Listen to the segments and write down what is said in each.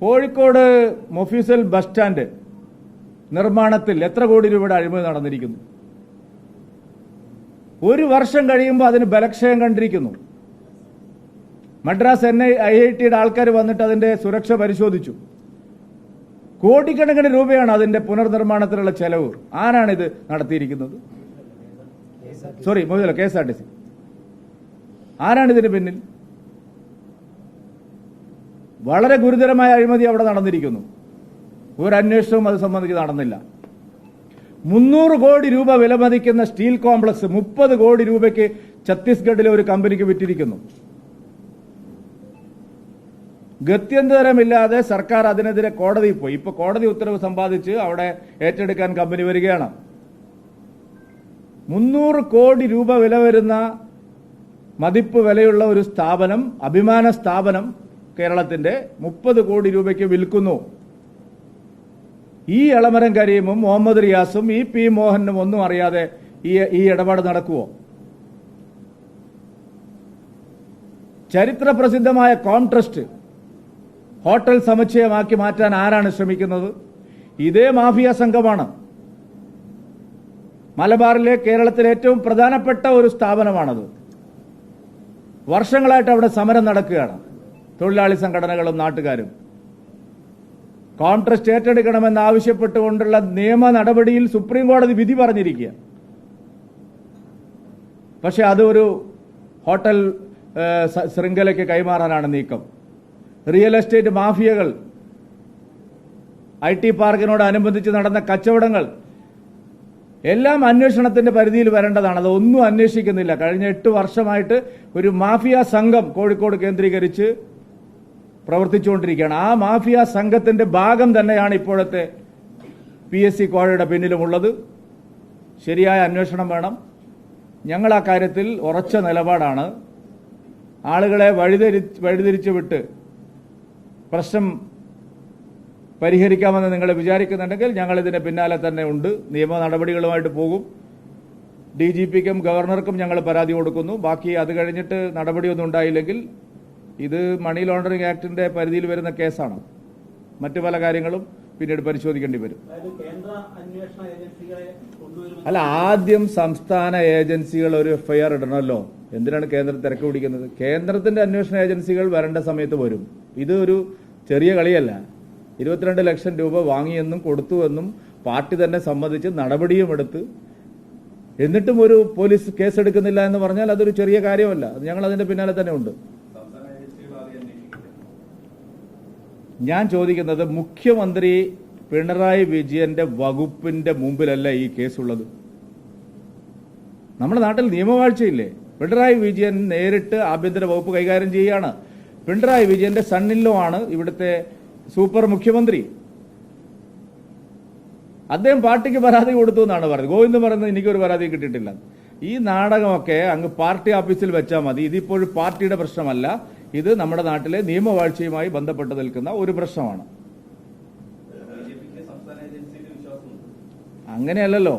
Kozhikode mofussil bus stand നിർമ്മാണത്തിൽ എത്ര കോടി രൂപയുടെ അഴിമതി നടന്നിരിക്കുന്നു? ഒരു വർഷം കഴിയുമ്പോൾ അതിന് ബലക്ഷയം കണ്ടിരിക്കുന്നു. മദ്രാസ് IITയുടെ ആൾക്കാർ വന്നിട്ട് അതിന്റെ സുരക്ഷ പരിശോധിച്ചു. കോടിക്കണക്കിന് രൂപയാണ് അതിന്റെ പുനർനിർമ്മാണത്തിനുള്ള ചെലവ്. ആരാണിത് നടത്തിയിരിക്കുന്നത്? Sorry, KSRTC. ആരാണിതിന് പിന്നിൽ? വളരെ ഗുരുതരമായ അഴിമതി അവിടെ നടന്നിരിക്കുന്നു. ഒരു അന്വേഷണവും അത് സംബന്ധിച്ച് നടന്നില്ല. 300 കോടി രൂപ വിലമതിക്കുന്ന സ്റ്റീൽ കോംപ്ലക്സ് 30 കോടി രൂപയ്ക്ക് ഛത്തീസ്ഗഡിലെ ഒരു കമ്പനിക്ക് വിറ്റിരിക്കുന്നു. ഗത്യന്തരമില്ലാതെ സർക്കാർ അതിനെതിരെ കോടതിയിൽ പോയി. ഇപ്പൊ കോടതി ഉത്തരവ് സമ്പാദിച്ച് അവിടെ ഏറ്റെടുക്കാൻ കമ്പനി വരികയാണ്. 300 കോടി രൂപ വില വരുന്ന മതിപ്പ് വിലയുള്ള ഒരു സ്ഥാപനം, അഭിമാന സ്ഥാപനം കേരളത്തിന്റെ 30 കോടി രൂപയ്ക്ക് വിൽക്കുന്നു. ഈ എളമരം കരീമും മുഹമ്മദ് റിയാസും P മോഹനും ഒന്നും അറിയാതെ ഈ ഇടപാട് നടക്കുവോ? ചരിത്ര പ്രസിദ്ധമായ കോംട്രസ്റ്റ് ഹോട്ടൽ സമുച്ചയമാക്കി മാറ്റാൻ ആരാണ് ശ്രമിക്കുന്നത്? ഇതേ മാഫിയ സംഘമാണ്. മലബാറിലെ കേരളത്തിലെ ഏറ്റവും പ്രധാനപ്പെട്ട ഒരു സ്ഥാപനമാണത്. വർഷങ്ങളായിട്ട് അവിടെ സമരം നടക്കുകയാണ്, തൊഴിലാളി സംഘടനകളും നാട്ടുകാരും. കോംട്രസ്റ്റ് ഏറ്റെടുക്കണമെന്ന് ആവശ്യപ്പെട്ടുകൊണ്ടുള്ള നിയമ നടപടിയിൽ സുപ്രീം കോടതി വിധി പറഞ്ഞിരിക്കുക. പക്ഷെ അതൊരു ഹോട്ടൽ ശൃംഖലയ്ക്ക് കൈമാറാനാണ് നീക്കം. റിയൽ എസ്റ്റേറ്റ് മാഫിയകൾ, IT പാർക്കിനോടനുബന്ധിച്ച് നടന്ന കച്ചവടങ്ങൾ എല്ലാം അന്വേഷണത്തിന്റെ പരിധിയിൽ വരേണ്ടതാണ്. അതൊന്നും അന്വേഷിക്കുന്നില്ല. കഴിഞ്ഞ 8 വർഷമായിട്ട് ഒരു മാഫിയ സംഘം കോഴിക്കോട് കേന്ദ്രീകരിച്ച് പ്രവർത്തിച്ചുകൊണ്ടിരിക്കുകയാണ്. ആ മാഫിയ സംഘത്തിന്റെ ഭാഗം തന്നെയാണ് ഇപ്പോഴത്തെ PSC കോഴയുടെ പിന്നിലുമുള്ളത്. ശരിയായ അന്വേഷണം വേണം. ഞങ്ങൾ ആ കാര്യത്തിൽ ഉറച്ച നിലപാടാണ്. ആളുകളെ വഴിതിരിച്ചു വിട്ട് പ്രശ്നം പരിഹരിക്കാമെന്ന് നിങ്ങൾ വിചാരിക്കുന്നുണ്ടെങ്കിൽ ഞങ്ങൾ ഇതിന്റെ പിന്നാലെ തന്നെ ഉണ്ട്. നിയമ നടപടികളുമായിട്ട് പോകും. DGPക്കും ഗവർണർക്കും ഞങ്ങൾ പരാതി കൊടുക്കുന്നു. ബാക്കി അത് കഴിഞ്ഞിട്ട് നടപടിയൊന്നും ഉണ്ടായില്ലെങ്കിൽ ഇത് മണി ലോണ്ടറിംഗ് ആക്ടിന്റെ പരിധിയിൽ വരുന്ന കേസാണ്. മറ്റു പല കാര്യങ്ങളും പിന്നീട് പരിശോധിക്കേണ്ടി വരും. അല്ല, ആദ്യം സംസ്ഥാന ഏജൻസികൾ ഒരു FIR ഇടണമല്ലോ. എന്തിനാണ് കേന്ദ്രം തിരക്ക് പിടിക്കുന്നത്? കേന്ദ്രത്തിന്റെ അന്വേഷണ ഏജൻസികൾ വരേണ്ട സമയത്ത് വരും. ഇത് ഒരു ചെറിയ കളിയല്ല. 22 ലക്ഷം രൂപ വാങ്ങിയെന്നും കൊടുത്തുവെന്നും പാർട്ടി തന്നെ സമ്മതിച്ച് നടപടിയും എടുത്ത് എന്നിട്ടും ഒരു പോലീസ് കേസെടുക്കുന്നില്ല എന്ന് പറഞ്ഞാൽ അതൊരു ചെറിയ കാര്യമല്ല. ഞങ്ങൾ അതിന്റെ പിന്നാലെ തന്നെ ഉണ്ട്. ഞാൻ ചോദിക്കുന്നത്, മുഖ്യമന്ത്രി പിണറായി വിജയന്റെ വകുപ്പിന്റെ മുമ്പിലല്ല ഈ കേസുള്ളത്. നമ്മുടെ നാട്ടിൽ നിയമവാഴ്ചയില്ലേ? പിണറായി വിജയൻ നേരിട്ട് ആഭ്യന്തര വകുപ്പ് കൈകാര്യം ചെയ്യുകയാണ്. പിണറായി വിജയന്റെ സണ്ണിലോ ആണ് ഇവിടുത്തെ സൂപ്പർ മുഖ്യമന്ത്രി. അദ്ദേഹം പാർട്ടിക്ക് പരാതി കൊടുത്തു എന്നാണ് പറയുന്നത്. ഗോവിന്ദ് പറയുന്നത് എനിക്കൊരു പരാതി കിട്ടിയിട്ടില്ല. ഈ നാടകമൊക്കെ അങ്ങ് പാർട്ടി ഓഫീസിൽ വെച്ചാൽ മതി. ഇതിപ്പോഴും പാർട്ടിയുടെ പ്രശ്നമല്ല. ഇത് നമ്മുടെ നാട്ടിലെ നിയമവാഴ്ചയുമായി ബന്ധപ്പെട്ട് നിൽക്കുന്ന ഒരു പ്രശ്നമാണ്. അങ്ങനെയല്ലല്ലോ.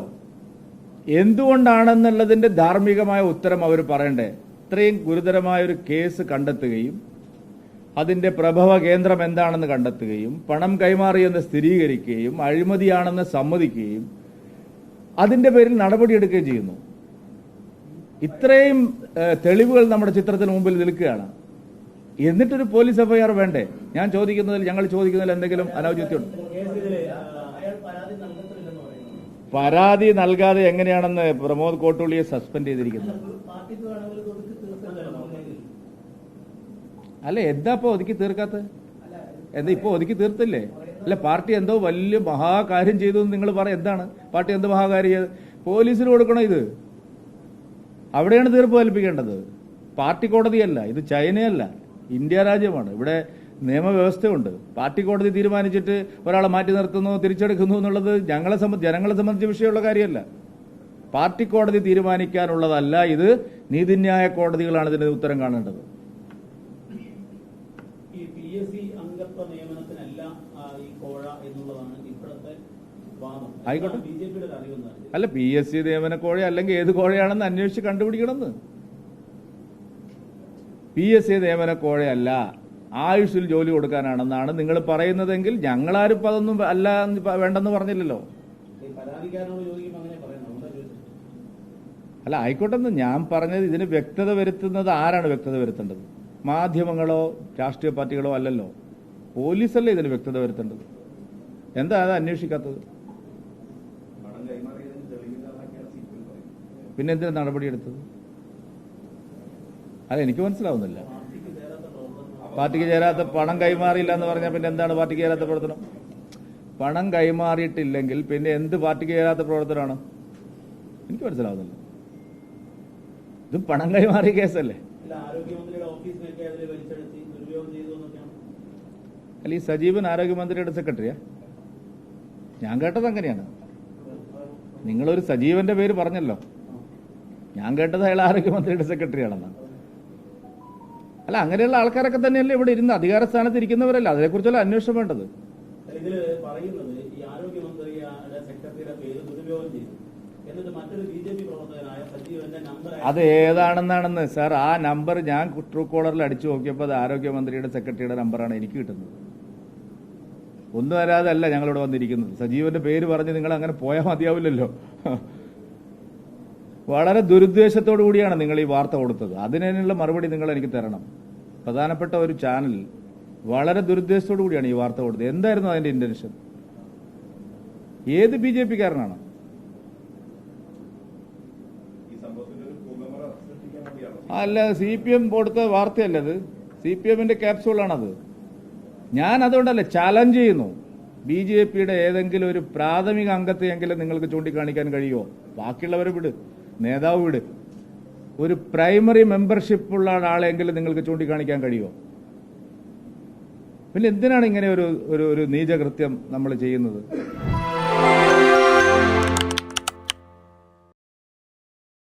എന്തുകൊണ്ടാണെന്നുള്ളതിന്റെ ധാർമ്മികമായ ഉത്തരം അവർ പറയണ്ടേ? ഇത്രയും ഗുരുതരമായ ഒരു കേസ് കണ്ടെത്തുകയും അതിന്റെ പ്രഭവ കേന്ദ്രം എന്താണെന്ന് കണ്ടെത്തുകയും പണം കൈമാറിയെന്ന് സ്ഥിരീകരിക്കുകയും അഴിമതിയാണെന്ന് സമ്മതിക്കുകയും അതിന്റെ പേരിൽ നടപടിയെടുക്കുകയും ചെയ്യുന്നു. ഇത്രയും തെളിവുകൾ നമ്മുടെ ചിത്രത്തിന് മുമ്പിൽ നിൽക്കുകയാണ്. എന്നിട്ടൊരു പോലീസ് FIR വേണ്ടേ? ഞങ്ങൾ ചോദിക്കുന്നതിൽ എന്തെങ്കിലും അനൗചിത്യമുണ്ട്? പരാതി നൽകാതെ എങ്ങനെയാണെന്ന് പ്രമോദ് കോട്ടൂളിയെ സസ്പെൻഡ് ചെയ്തിരിക്കുന്നത്? അല്ല, എന്താ ഇപ്പൊ ഒതുക്കി തീർക്കാത്തത്? എന്താ ഇപ്പൊ ഒതുക്കി തീർത്തില്ലേ? അല്ല, പാർട്ടി എന്തോ വലിയ മഹാകാര്യം ചെയ്തു എന്ന് നിങ്ങൾ പറ. എന്താണ് പാർട്ടി എന്ത് മഹാകാര്യം ചെയ്ത്? പോലീസിന് കൊടുക്കണം. ഇത് അവിടെയാണ് തീർപ്പ് കൽപ്പിക്കേണ്ടത്. പാർട്ടി കോടതിയല്ല ഇത്. ചൈനയല്ല, ഇന്ത്യ രാജ്യമാണ്. ഇവിടെ നിയമവ്യവസ്ഥയുണ്ട്. പാർട്ടി കോടതി തീരുമാനിച്ചിട്ട് ഒരാളെ മാറ്റി നിർത്തുന്നു, തിരിച്ചെടുക്കുന്നു എന്നുള്ളത് ജനങ്ങളെ സംബന്ധിച്ച വിഷയമുള്ള കാര്യമല്ല. പാർട്ടി കോടതി തീരുമാനിക്കാനുള്ളതല്ല ഇത്. നീതിന്യായ കോടതികളാണ് ഇതിന് ഉത്തരം കാണേണ്ടത്. ആയിക്കോട്ടെ. അല്ല, PSC നിയമന കോഴ അല്ലെങ്കിൽ ഏത് കോഴയാണെന്ന് അന്വേഷിച്ച് കണ്ടുപിടിക്കണമെന്ന്. PSC നിയമന കോഴയല്ല. ആയുഷിൽ ജോലി കൊടുക്കാനാണെന്നാണ് നിങ്ങൾ പറയുന്നതെങ്കിൽ ഞങ്ങളാരും ഇപ്പം അതൊന്നും അല്ല വേണ്ടെന്ന് പറഞ്ഞില്ലല്ലോ. അല്ല ആയിക്കോട്ടെന്ന് ഞാൻ പറഞ്ഞത്, ഇതിന് വ്യക്തത വരുത്തുന്നത് ആരാണ് വ്യക്തത വരുത്തേണ്ടത്? മാധ്യമങ്ങളോ രാഷ്ട്രീയ പാർട്ടികളോ അല്ലല്ലോ, പോലീസല്ലേ ഇതിന് വ്യക്തത വരുത്തേണ്ടത്. എന്താ അത് അന്വേഷിക്കാത്തത്? പിന്നെ എന്തിനാ നടപടിയെടുത്തത്? അല്ല എനിക്ക് മനസ്സിലാവുന്നില്ല. പാർട്ടിക്ക് ചേരാത്ത പണം കൈമാറിയില്ല എന്ന് പറഞ്ഞാൽ പിന്നെ എന്താണ് പാർട്ടിക്ക് ചേരാത്ത പ്രവർത്തനം? പണം കൈമാറിയിട്ടില്ലെങ്കിൽ പിന്നെ എന്ത് പാർട്ടിക്ക് ചേരാത്ത പ്രവർത്തനമാണ്? എനിക്ക് മനസ്സിലാവുന്നില്ല. ഇത് പണം കൈമാറിയ കേസല്ലേ? അല്ല ഈ സജീവൻ ആരോഗ്യമന്ത്രിയുടെ സെക്രട്ടറിയാ? ഞാൻ കേട്ടത് അങ്ങനെയാണ്. നിങ്ങളൊരു സജീവന്റെ പേര് പറഞ്ഞല്ലോ, ഞാൻ കേട്ടത് അയാൾ ആരോഗ്യമന്ത്രിയുടെ സെക്രട്ടറി ആണെന്നാണ്. അല്ല അങ്ങനെയുള്ള ആൾക്കാരൊക്കെ തന്നെയല്ലേ ഇവിടെ ഇരുന്ന് അധികാര സ്ഥാനത്ത് ഇരിക്കുന്നവരല്ല, അതിനെക്കുറിച്ചല്ല അന്വേഷണം വേണ്ടത്. അത് ഏതാണെന്നാണെന്ന് സാർ, ആ നമ്പർ ഞാൻ ട്രൂ കോളറിൽ അടിച്ചു നോക്കിയപ്പോൾ അത് ആരോഗ്യമന്ത്രിയുടെ സെക്രട്ടറിയുടെ നമ്പറാണ് എനിക്ക് കിട്ടുന്നത്. ഒന്നും വരാതെ അല്ല ഞങ്ങളിവിടെ വന്നിരിക്കുന്നത്. സജീവന്റെ പേര് പറഞ്ഞ് നിങ്ങൾ അങ്ങനെ പോയാൽ മതിയാവില്ലല്ലോ. വളരെ ദുരുദ്ദേശത്തോടു കൂടിയാണ് നിങ്ങൾ ഈ വാർത്ത കൊടുത്തത്. അതിനുള്ള മറുപടി നിങ്ങൾ എനിക്ക് തരണം. പ്രധാനപ്പെട്ട ഒരു ചാനൽ വളരെ ദുരുദ്ദേശത്തോടു കൂടിയാണ് ഈ വാർത്ത കൊടുത്തത്. എന്തായിരുന്നു അതിന്റെ ഇന്റൻഷൻ? ഏത് BJP കാരനാണ്? അല്ല, CPM കൊടുത്ത വാർത്തയല്ലത്, CPMന്റെ ക്യാപ്സ്യൂളാണത്. ഞാൻ അതുകൊണ്ടല്ല ചാലഞ്ച് ചെയ്യുന്നു. BJPയുടെ ഏതെങ്കിലും ഒരു പ്രാഥമിക അംഗത്തെയെങ്കിലും നിങ്ങൾക്ക് ചൂണ്ടിക്കാണിക്കാൻ കഴിയുമോ? ബാക്കിയുള്ളവരെ വിട്, നേതാവ് വിട്. ഒരു പ്രൈമറി മെമ്പർഷിപ്പ് ഉള്ള ആളെങ്കിലും നിങ്ങൾക്ക് ചൂണ്ടിക്കാണിക്കാൻ കഴിയുമോ? പിന്നെ എന്തിനാണ് ഇങ്ങനെ ഒരു നീചകൃത്യം നമ്മൾ ചെയ്യുന്നത്?